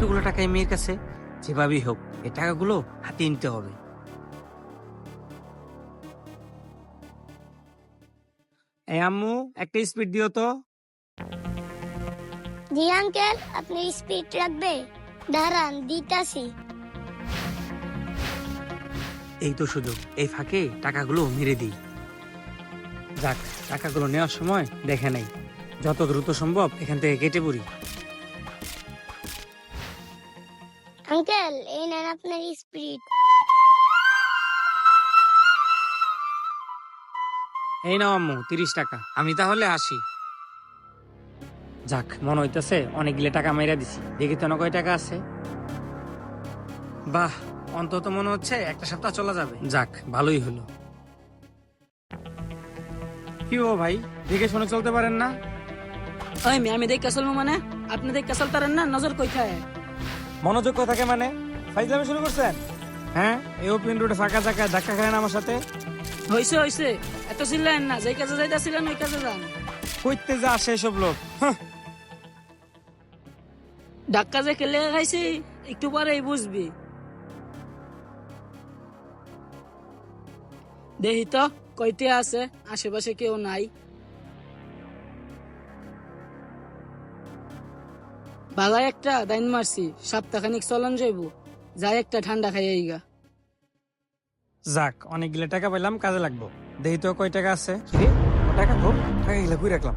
এতগুলো টাকা এই মেয়ের কাছে, যেভাবেই হোক এই টাকাগুলো হাতিয়ে নিতে হবে। এই আম্মু, একটা স্পিড দিও তো। জি আঙ্কেল, আপনি স্পিড রাখবে? দাঁড়ান, দিতাছি। এই তো সুযোগ, এই ফাঁকে টাকাগুলো মেরে দিই। যাক, টাকাগুলো নেওয়ার সময় দেখে নাই, যত দ্রুত সম্ভব এখান থেকে কেটে পড়ি। আঙ্কেল, এই নেন আপনার স্পিড। এই নাও আম্মু 30 টাকা, আমি তাহলে আসি। যাক, মনে হইতেছে অনেকগুলো টাকা মাইরা দিছি। দেখি তো না কয় টাকা আছে। বাহ, অন্তত মনে হচ্ছে একটা সপ্তাহ চলা যাবে। যাক, ভালোই হলো। কি ও ভাই, দেখে শুনে চলতে পারেন না? ওই মেয়ে, আমি দেখে চলবো মানে? আপনি দেখে চলতারেন না? নজর কোথায়? মনোযোগ থাকে মানে ফাইজলামি শুরু করছেন? হ্যাঁ, এই ওপেন রোডে ফাঁকা জায়গায় ধাক্কা খায় না আমার সাথে? হইছে হইছে, এত চিল্লেন না। যেই কাজে যাইতাছিলেন ওই কাজে যান। কইতে যা আসে এসব লোক। হাহ। ধাক্কা যে খেলে খাইছি একটু পরেই বুঝবি। দেখি তো কইতে আছে, আশেপাশে কেউ নাই। বালাই একটা দাইন মারছি, সপ্তাহখানিক চলন যাইব। যাই একটা ঠান্ডা খাইয়া গা। যাক, অনেকগুলো টাকা পেলাম, কাজে লাগবো। দেখি তো কয় টাকা আছে। কি? ও টাকা তো টাকাগুলো কই রাখলাম?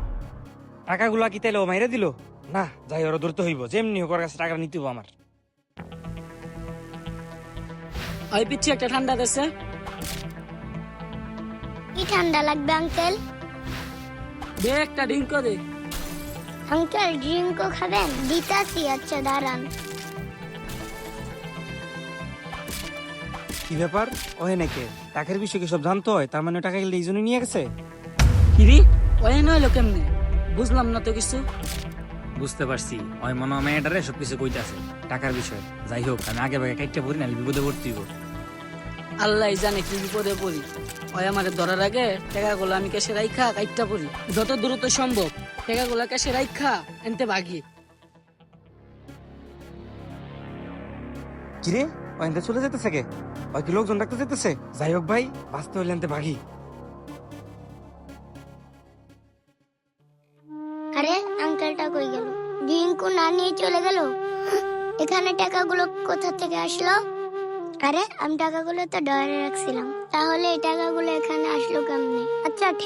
টাকাগুলো কি তাইলে ও মাইরা দিল? না, যাই ওরা দূরতে হইব, যেমনি হোক ওর কাছে টাকা নিতে হইব আমার। ওই পিচ্ছি একটা ঠান্ডা দেশে। কি ঠান্ডা লাগবে আঙ্কেল? দে একটা ড্রিঙ্ক দে। আঙ্কেল, ড্রিঙ্কও খাবেন? দিতাছি। আচ্ছা দাঁড়ান। কি ব্যাপার? ওহে নাকি টাকার বিষয় কি সব জানতো হয়? তার মানে টাকা গেলে এই জন্য নিয়ে গেছে। কিরি ওই নইলো কেমনে? বুঝলাম না তো কিছু। বুঝতে পারছি, ওই মনে হয় মেয়েটারে সবকিছু কইতাছে টাকার বিষয়। যাই হোক, আমি আগে ভাগে কাইটটা পড়ি, নাহলে বিপদে পড়তে হইব। আল্লাহ জানে কি বিপদে পড়ি। ওই আমারে ধরার আগে টাকাগুলো আমি ক্যাশে রাইখা কাইটটা পড়ি। যত দ্রুত সম্ভব টাকাগুলো ক্যাশে রাইখা এনতে ভাগি। কিরে, ওই এনতে চলে যেতেছে কে? ওই কি লোকজন ডাকতে যেতেছে? যাই হোক ভাই, বাঁচতে হইলে এনতে ভাগি। আরে, আঙ্কেলটা কই গেল? ড্রিঙ্কও না নিয়ে চলে গেল। এখানে টাকাগুলো কোথা থেকে আসলো? আরে, আমি টাকাগুলো তো ডয়ারে রাখছিলাম, তাহলে এই টাকাগুলো এখানে আসলো কেমনে? আচ্ছা ঠিক